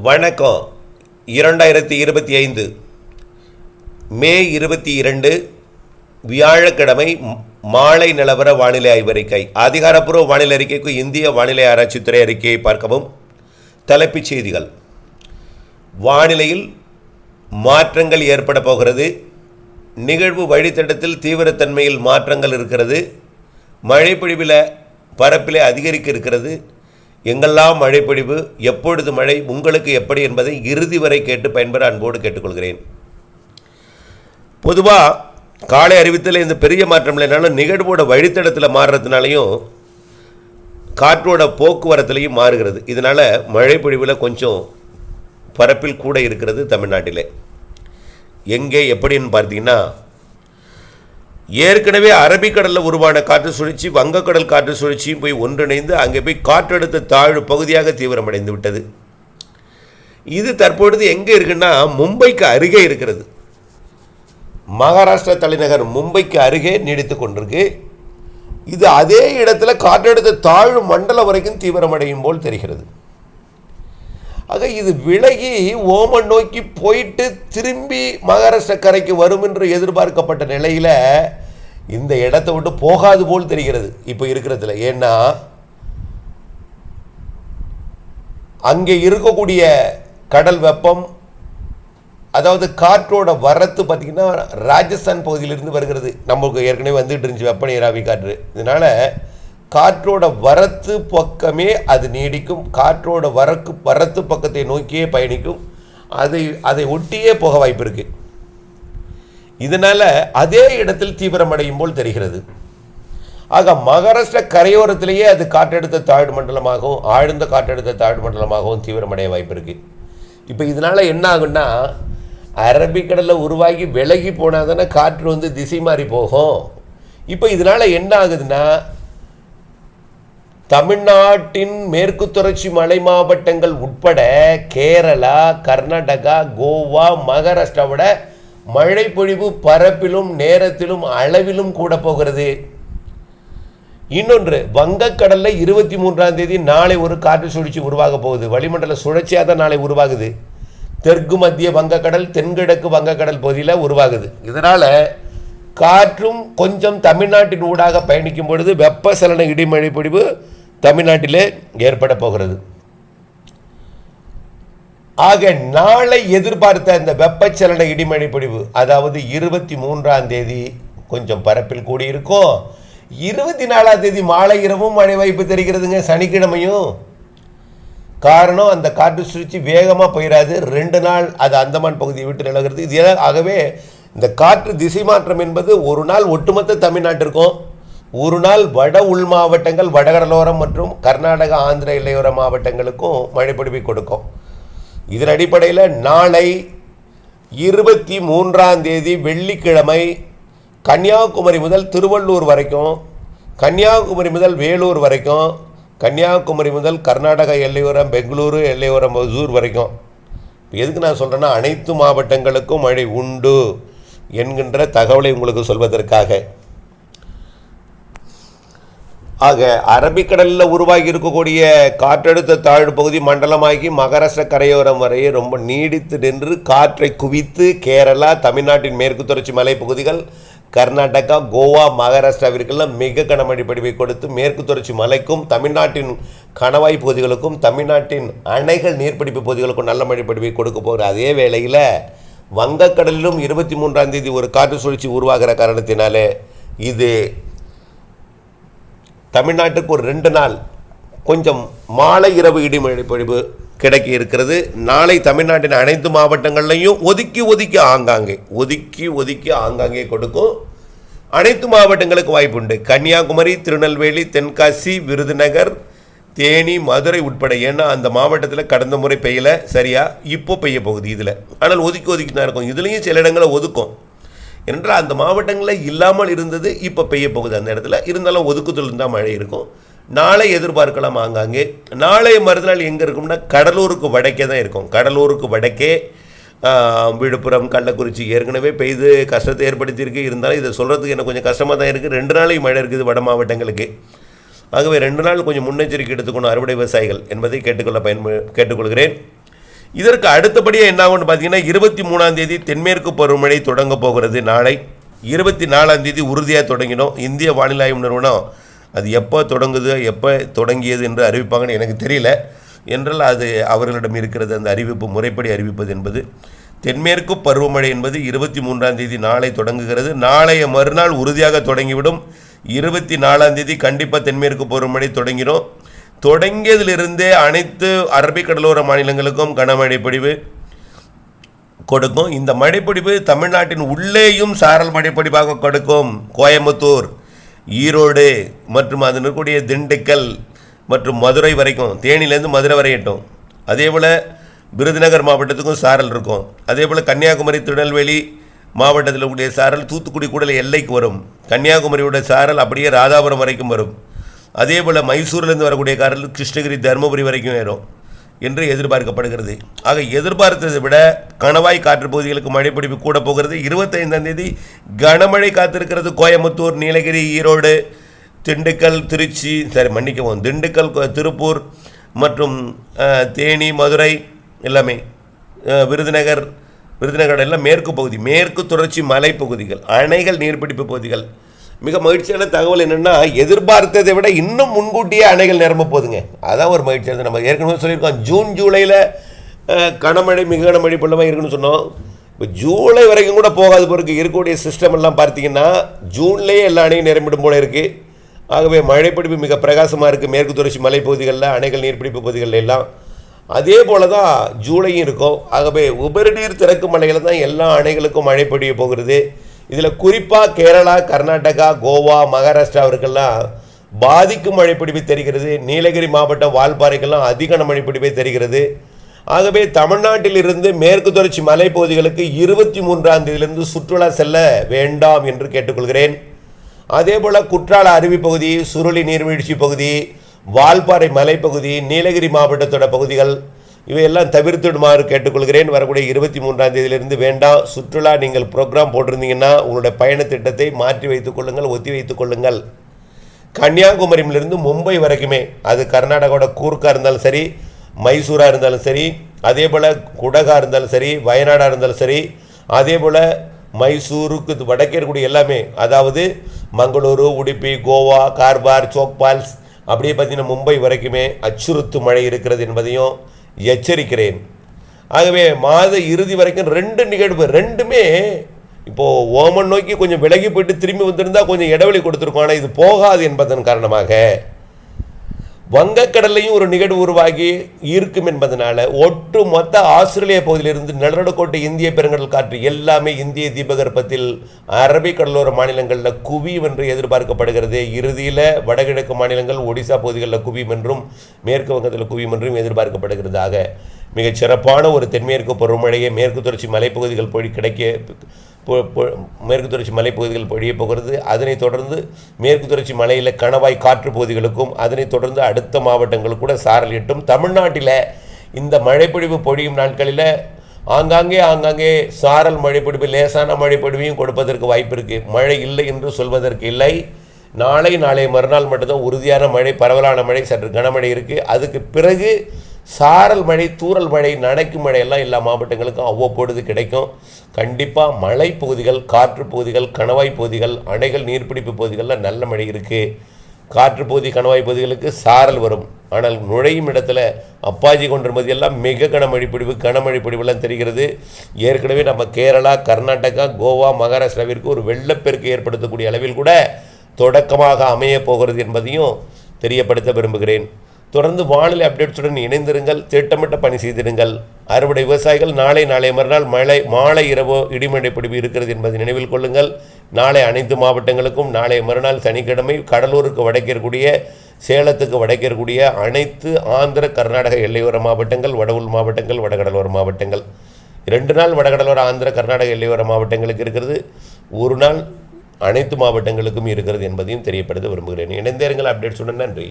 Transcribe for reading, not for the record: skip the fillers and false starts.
வணக்கம். 2025 மே 22 வியாழக்கிழமை மாலை நிலவர வானிலை ஆய்வறிக்கை. அதிகாரப்பூர்வ வானிலை அறிக்கைக்கு இந்திய வானிலை ஆராய்ச்சித்துறை அறிக்கையை பார்க்கவும். தலைப்புச் செய்திகள்: வானிலையில் மாற்றங்கள் ஏற்பட போகிறது. நிகழ்வு வழித்தடத்தில் தீவிரத்தன்மையில் மாற்றங்கள் இருக்கிறது. மழைப்பொழிவில் பரப்பிலே அதிகரிக்க இருக்கிறது. எங்கெல்லாம் மழைப்பொழிவு, எப்பொழுது மழை, உங்களுக்கு எப்படி என்பதை இறுதி வரை கேட்டு பயன்பெற அன்போடு கேட்டுக்கொள்கிறேன். பொதுவாக காலை அறிவித்தல் இந்த பெரிய மாற்றம் இல்லைனாலும் நிகழ்வோட வழித்தடத்தில் மாறுறதுனாலையும் காற்றோட போக்குவரத்துலையும் மாறுகிறது. இதனால் மழைப்பொழிவில் கொஞ்சம் பரப்பில் கூட இருக்கிறது தமிழ்நாட்டில். எங்கே எப்படின்னு பார்த்தீங்கன்னா, ஏற்கனவே அரபிக்கடலில் உருவான காற்று சுழற்சி வங்கக்கடல் காற்று சுழற்சியும் போய் ஒன்றிணைந்து அங்கே போய் காற்றழுத்த தாழ்வு பகுதியாக தீவிரமடைந்து விட்டது. இது தற்பொழுது எங்கே இருக்குன்னா, மும்பைக்கு அருகே இருக்கிறது. மகாராஷ்டிரா தலைநகர் மும்பைக்கு அருகே நீடித்து கொண்டிருக்கு. இது அதே இடத்துல காற்றழுத்த தாழ்வு மண்டலம் வரைக்கும் தீவிரமடையும் போல் தெரிகிறது. ஆக இது விலகி ஓமன் நோக்கி போயிட்டு திரும்பி மகாராஷ்டிரா கரைக்கு வரும் என்று எதிர்பார்க்கப்பட்ட நிலையில் இந்த இடத்தை விட்டு போகாது போல் தெரிகிறது இப்போ இருக்கிறதுல. ஏன்னா அங்கே இருக்கக்கூடிய கடல் வெப்பம், அதாவது காற்றோட வரத்து பார்த்திங்கன்னா ராஜஸ்தான் பகுதியிலிருந்து வருகிறது. நம்மளுக்கு ஏற்கனவே வந்துகிட்டு இருந்துச்சு வெப்ப நீராவி காற்று. இதனால் காற்றோட வரத்து பக்கமே அது நீடிக்கும். காற்றோட வரத்து பக்கத்தை நோக்கியே பயணிக்கும். அதை ஒட்டியே போக வாய்ப்பு இருக்குது. இதனால் அதே இடத்தில் தீவிரமடையும் போல் தெரிகிறது. ஆக மகாராஷ்டிரா கரையோரத்திலேயே அது காற்றழுத்த தாழ்வு மண்டலமாகவும் ஆழ்ந்த காற்றழுத்த தாழ்வு மண்டலமாகவும் தீவிரமடைய வாய்ப்பு இருக்குது. இப்போ இதனால் என்ன ஆகுன்னா, அரபிக்கடலில் உருவாகி விலகி போனால் தானே காற்று திசை மாறி போகும். இப்போ இதனால் என்ன ஆகுதுன்னா, தமிழ்நாட்டின் மேற்கு தொடர்ச்சி மலை மாவட்டங்கள் உட்பட கேரளா, கர்நாடகா, கோவா, மகாராஷ்டிராவோட மழை பொழிவு பரப்பிலும் நேரத்திலும் அளவிலும் கூட போகிறது. இன்னொன்று, வங்கக்கடலில் 23ஆம் தேதி நாளை ஒரு காற்று சுழற்சி உருவாக போகுது. வளிமண்டல சுழற்சியாக தான் நாளை உருவாகுது. தெற்கு மத்திய வங்கக்கடல், தென்கிழக்கு வங்கக்கடல் பகுதியில் உருவாகுது. இதனால் காற்றும் கொஞ்சம் தமிழ்நாட்டின் ஊடாக பயணிக்கும் பொழுது வெப்பசலன இடிமழை பொழிவு தமிழ்நாட்டிலே ஏற்பட போகிறது. ஆக நாளை எதிர்பார்த்த இந்த வெப்பச்சலன இடிமழை பொழிவு, அதாவது 23ஆம் தேதி கொஞ்சம் பரப்பில் கூடியிருக்கும். 24ஆம் தேதி மாலை இரவும் மழை வாய்ப்பு தெரிகிறதுங்க, சனிக்கிழமையும். காரணம், அந்த காற்று சுழற்சி வேகமாக போயிடாது. 2 நாள் அது அந்தமான் பகுதியை விட்டு நிலவுகிறது. இது ஆகவே இந்த காற்று திசை மாற்றம் என்பது ஒரு நாள் ஒட்டுமொத்த தமிழ்நாட்டிற்கும், ஒரு நாள் வட உள் மாவட்டங்கள், வடகடலோரம் மற்றும் கர்நாடகா ஆந்திர எல்லையோர மாவட்டங்களுக்கும் மழைப்பொழிவை கொடுக்கும். இதன் அடிப்படையில் நாளை 23ஆம் தேதி வெள்ளிக்கிழமை கன்னியாகுமரி முதல் திருவள்ளூர் வரைக்கும், கன்னியாகுமரி முதல் வேலூர் வரைக்கும், கன்னியாகுமரி முதல் கர்நாடகா எல்லையோரம் பெங்களூரு எல்லையோரம் ஒசூர் வரைக்கும். எதுக்கு நான் சொல்கிறேன்னா, அனைத்து மாவட்டங்களுக்கும் மழை உண்டு என்கின்ற தகவலை உங்களுக்கு சொல்வதற்காக. ஆக அரபிக்கடலில் உருவாகி இருக்கக்கூடிய காற்றழுத்த தாழ்வு பகுதி மண்டலமாகி மகாராஷ்டிரா கரையோரம் வரையே ரொம்ப நீடித்து நின்று காற்றை குவித்து கேரளா, தமிழ்நாட்டின் மேற்கு தொடர்ச்சி மலைப்பகுதிகள், கர்நாடகா, கோவா, மகாராஷ்டிராவிற்கெல்லாம் மிக கனமழை பொழிவை கொடுத்து மேற்கு தொடர்ச்சி மலைக்கும், தமிழ்நாட்டின் கணவாய் பகுதிகளுக்கும், தமிழ்நாட்டின் அணைகள் நீர்பிடிப்பு பகுதிகளுக்கும் நல்ல மழை பொழிவை கொடுக்க போகிற அதே வேளையில் வங்கக்கடலிலும் 23ஆம் தேதி ஒரு காற்று சுழற்சி உருவாகிற காரணத்தினாலே இது தமிழ்நாட்டுக்கு ஒரு 2 நாள் கொஞ்சம் மாலை இரவு இடிமழை பொழிவு கிடைக்க இருக்கிறது. நாளை தமிழ்நாட்டின் அனைத்து மாவட்டங்கள்லையும் ஒதுக்கி ஆங்காங்கே கொடுக்கும். அனைத்து மாவட்டங்களுக்கு வாய்ப்பு உண்டு. கன்னியாகுமரி, திருநெல்வேலி, தென்காசி, விருதுநகர், தேனி, மதுரை உட்பட. ஏன்னா அந்த மாவட்டத்தில் கடந்த முறை பெய்யலை சரியா, இப்போ பெய்ய போகுது இதில். ஆனால் ஒதுக்கி தான் இருக்கும். இதுலேயும் சில இடங்களை ஒதுக்கும். என்றால் அந்த மாவட்டங்களில் இல்லாமல் இருந்தது இப்போ பெய்ய போகுது அந்த இடத்துல. இருந்தாலும் ஒதுக்குதல் இருந்தால் மழை இருக்கும். நாளை எதிர்பார்க்கலாம் ஆங்காங்கே. நாளை மறுநாள் எங்கே இருக்கும்னா, கடலூருக்கு வடக்கே தான் இருக்கும். கடலூருக்கு வடக்கே விழுப்புரம், கள்ளக்குறிச்சி ஏற்கனவே பெய்து கஷ்டத்தை ஏற்படுத்தியிருக்கு. இருந்தாலும் இதை சொல்கிறதுக்கு எனக்கு கொஞ்சம் கஷ்டமாக தான் இருக்குது. 2 நாளைக்கு மழை இருக்குது வட மாவட்டங்களுக்கு. ஆகவே 2 நாள் கொஞ்சம் முன்னெச்சரிக்கை எடுத்துக்கணும் அறுவடை விவசாயிகள் என்பதை கேட்டுக்கொள்கிறேன். இதற்கு அடுத்தபடியாக என்ன ஆகும்னு பார்த்தீங்கன்னா 23ஆம் தேதி தென்மேற்கு பருவமழை தொடங்க போகிறது. நாளை 24ஆம் தேதி உறுதியாக தொடங்கினோம். இந்திய வானிலை ஆய்வு நிறுவனம் அது எப்போ தொடங்குது எப்போ தொடங்கியது என்று அறிவிப்பாங்கன்னு எனக்கு தெரியல. என்றால் அது அவர்களிடம் இருக்கிறது. அந்த அறிவிப்பு முறைப்படி அறிவிப்பது என்பது தென்மேற்கு பருவமழை என்பது 23ஆம் தேதி நாளை தொடங்குகிறது. நாளைய மறுநாள் உறுதியாக தொடங்கிவிடும். 24ஆம் தேதி கண்டிப்பாக தென்மேற்கு பருவமழை தொடங்கிடும். தொடங்கியதிலிருந்தே அனைத்து அரபிக்கடலோர மாநிலங்களுக்கும் கனமழை பொழிவு கொடுக்கும். இந்த மழைப்பொழிவு தமிழ்நாட்டின் உள்ளேயும் சாரல் மழைப்பொழிவாக கொடுக்கும். கோயம்புத்தூர், ஈரோடு மற்றும் அதன் இருக்கக்கூடிய திண்டுக்கல் மற்றும் மதுரை வரைக்கும், தேனியிலேருந்து மதுரை வரையட்டும். அதே போல் விருதுநகர் மாவட்டத்துக்கும் சாரல் இருக்கும். அதே போல் கன்னியாகுமரி, திருநெல்வேலி மாவட்டத்தில் கூடிய சாரல் தூத்துக்குடி கூடல எல்லைக்கு வரும். கன்னியாகுமரியோட சாரல் அப்படியே ராதாபுரம் வரைக்கும் வரும். அதே போல் மைசூர்லேருந்து வரக்கூடிய சாரல் கிருஷ்ணகிரி, தருமபுரி வரைக்கும் வரும் என்று எதிர்பார்க்கப்படுகிறது. ஆக எதிர்பார்த்ததை விட கணவாய் காற்று பகுதிகளுக்கு மழைப்பிடிப்பு கூட போகிறது. 25ஆம் தேதி கனமழை காத்திருக்கிறது. கோயம்புத்தூர், நீலகிரி, ஈரோடு, திண்டுக்கல், திருச்சி, திண்டுக்கல், திருப்பூர் மற்றும் தேனி, மதுரை எல்லாமே, விருதுநகர் எல்லாம் மேற்கு பகுதி, மேற்கு தொடர்ச்சி மலைப்பகுதிகள், அணைகள், நீர்பிடிப்பு பகுதிகள். மிக மகிழ்ச்சியான தகவல் என்னென்னா, எதிர்பார்த்ததை விட இன்னும் முன்கூட்டியே அணைகள் நிரம்ப போகுதுங்க. அதான் ஒரு மகிழ்ச்சியானது. நம்ம ஏற்கனவே சொல்லியிருக்கோம், ஜூன் ஜூலையில் கனமழை மிக கனமழை பொழுதுமாக இருக்குன்னு சொன்னோம். இப்போ ஜூலை வரைக்கும் கூட போகாத பிறகு இருக்கக்கூடிய சிஸ்டம் எல்லாம் பார்த்தீங்கன்னா ஜூன்லேயே எல்லா அணையும் நிரம்பிடும் போல இருக்குது. ஆகவே மழைப்பிடிப்பு மிக பிரகாசமாக இருக்குது மேற்கு தொடர்ச்சி மலைப்பகுதிகளில், அணைகள், நீர்பிடிப்பு பகுதிகளில் எல்லாம். அதே போல் தான் ஜூலையும் இருக்கும். ஆகவே உபரி நீர் திறக்கும் மலைகளில் தான் எல்லா அணைகளுக்கும் மழை பொழிய போகிறது. இதில் குறிப்பாக கேரளா, கர்நாடகா, கோவா, மகாராஷ்டிராவிற்கெல்லாம் பாதிக்கும் மழைப்பிடிப்பு தெரிகிறது. நீலகிரி மாவட்டம் வால்பாறைக்கெல்லாம் அதிக மழைப்பிடிப்பை தெரிகிறது. ஆகவே தமிழ்நாட்டிலிருந்து மேற்கு தொடர்ச்சி மலைப்பகுதிகளுக்கு 23ஆம் தேதியிலிருந்து சுற்றுலா செல்ல வேண்டாம் என்று கேட்டுக்கொள்கிறேன். அதே போல் குற்றால அருவி பகுதி, சுருளி நீர்வீழ்ச்சி பகுதி, வால்பாறை மலைப்பகுதி, நீலகிரி மாவட்டத்தோட பகுதிகள் இவையெல்லாம் தவிர்த்துடுமாறு கேட்டுக்கொள்கிறேன். வரக்கூடிய 23ஆம் தேதியிலிருந்து வேண்டாம். சுற்றுலா நீங்கள் ப்ரோக்ராம் போட்டிருந்தீங்கன்னா உங்களுடைய பயண திட்டத்தை மாற்றி வைத்துக் கொள்ளுங்கள், ஒத்தி வைத்துக் கொள்ளுங்கள். கன்னியாகுமரியிலிருந்து மும்பை வரைக்குமே, அது கர்நாடகாவோட கூர்க்காக இருந்தாலும் சரி, மைசூராக இருந்தாலும் சரி, அதே போல் குடகா இருந்தாலும் சரி, வயநாடாக இருந்தாலும் சரி, அதே போல் மைசூருக்கு வடக்கே இருக்கக்கூடிய எல்லாமே, அதாவது மங்களூரு, உடுப்பி, கோவா, கார்வார், சோக்பால்ஸ், அப்படியே பார்த்தீங்கன்னா மும்பை வரைக்குமே அச்சுறுத்து மழை இருக்கிறது என்பதையும் எச்சரிக்கிறேன். ஆகவே மாத இறுதி வரைக்கும் 2 நிகழ்வு, ரெண்டுமே இப்போது ஓமன் நோக்கி கொஞ்சம் விலகி போயிட்டு திரும்பி வந்திருந்தால் கொஞ்சம் இடைவெளி கொடுத்துருக்கோம். ஆனால் இது போகாது என்பதன் காரணமாக வங்கக்கடலையும் ஒரு நிகழ்வு உருவாகி இருக்கும் என்பதனால ஒட்டு மொத்த ஆஸ்திரேலிய பகுதியிலிருந்து நிலநடுக்கோட்டை இந்திய பெருங்கடல் காற்று எல்லாமே இந்திய தீபகற்பத்தில் அரபிக் கடலோர மாநிலங்களில் குவியும் என்று எதிர்பார்க்கப்படுகிறது. இறுதியில் வடகிழக்கு மாநிலங்கள், ஒடிசா பகுதிகளில் குவியும் என்றும் மேற்கு வங்கத்தில் குவியும் என்றும் எதிர்பார்க்கப்படுகிறதாக மிகச் சிறப்பான ஒரு தென்மேற்கு பருவமழையை மேற்கு தொடர்ச்சி மலைப்பகுதிகள் மேற்கு தொடர்ச்சி மலைப்பகுதிகள் பொழிய போகிறது. அதனைத் தொடர்ந்து மேற்கு தொடர்ச்சி மலையில் கணவாய் காற்று பகுதிகளுக்கும், அதனைத் தொடர்ந்து அடுத்த மாவட்டங்களுக்கு கூட சாரல் எட்டும். தமிழ்நாட்டில் இந்த மழைப்பொழிவு பொழியும் நாட்களில் ஆங்காங்கே சாரல் மழைப்பொழிவு, லேசான மழைப்பொழிவையும் கொடுப்பதற்கு வாய்ப்பு இருக்குது. மழை இல்லை என்று சொல்வதற்கு இல்லை. நாளை மறுநாள் மட்டும்தான் உறுதியான மழை, பரவலான மழை, சற்று கனமழை இருக்குது. அதுக்கு பிறகு சாரல் மழை, தூறல் மழை, நனைக்கும் மழையெல்லாம் எல்லா மாவட்டங்களுக்கும் அவ்வப்பொழுது கிடைக்கும். கண்டிப்பாக மலை பகுதிகள், காற்று பகுதிகள், கணவாய் பகுதிகள், அணைகள், நீர்பிடிப்பு பகுதிகளில் நல்ல மழை இருக்குது. காற்று பகுதி, கணவாய் பகுதிகளுக்கு சாரல் வரும். ஆனால் நுழையும் இடத்துல அப்பாஜி கொண்டிருப்பதெல்லாம் மிக கனமழை பொழிவெல்லாம் தெரிகிறது. ஏற்கனவே நம்ம கேரளா, கர்நாடகா, கோவா, மகாராஷ்டிராவிற்கு ஒரு வெள்ளப்பெருக்கு ஏற்படுத்தக்கூடிய அளவில் கூட தொடக்கமாக அமைய போகிறது என்பதையும் தெரியப்படுத்த விரும்புகிறேன். தொடர்ந்து வானிலை அப்டேட்ஸுடன் இணைந்திருங்கள், திட்டமிட்ட பணி செய்திருங்கள். அறுவடை விவசாயிகள் நாளை மறுநாள் மாலை இரவோ இடிமழை பொழிவு இருக்கிறது என்பதை நினைவில் கொள்ளுங்கள். நாளை அனைத்து மாவட்டங்களுக்கும், நாளை மறுநாள் சனிக்கிழமை கடலூருக்கு வடக்கேற்கக்கூடிய, சேலத்துக்கு வடக்கேற்கக்கூடிய அனைத்து ஆந்திர, கர்நாடக எல்லையோர மாவட்டங்கள், வடவுள் மாவட்டங்கள், வடகடலோர மாவட்டங்கள், 2 நாள் வடகடலோர, ஆந்திர, கர்நாடக எல்லையோர மாவட்டங்களுக்கு இருக்கிறது. ஒரு நாள் அனைத்து மாவட்டங்களுக்கும் இருக்கிறது என்பதையும் தெரியப்படுத்த விரும்புகிறேன். இணைந்தேருங்கள் அப்டேட்ஸுடன். நன்றி.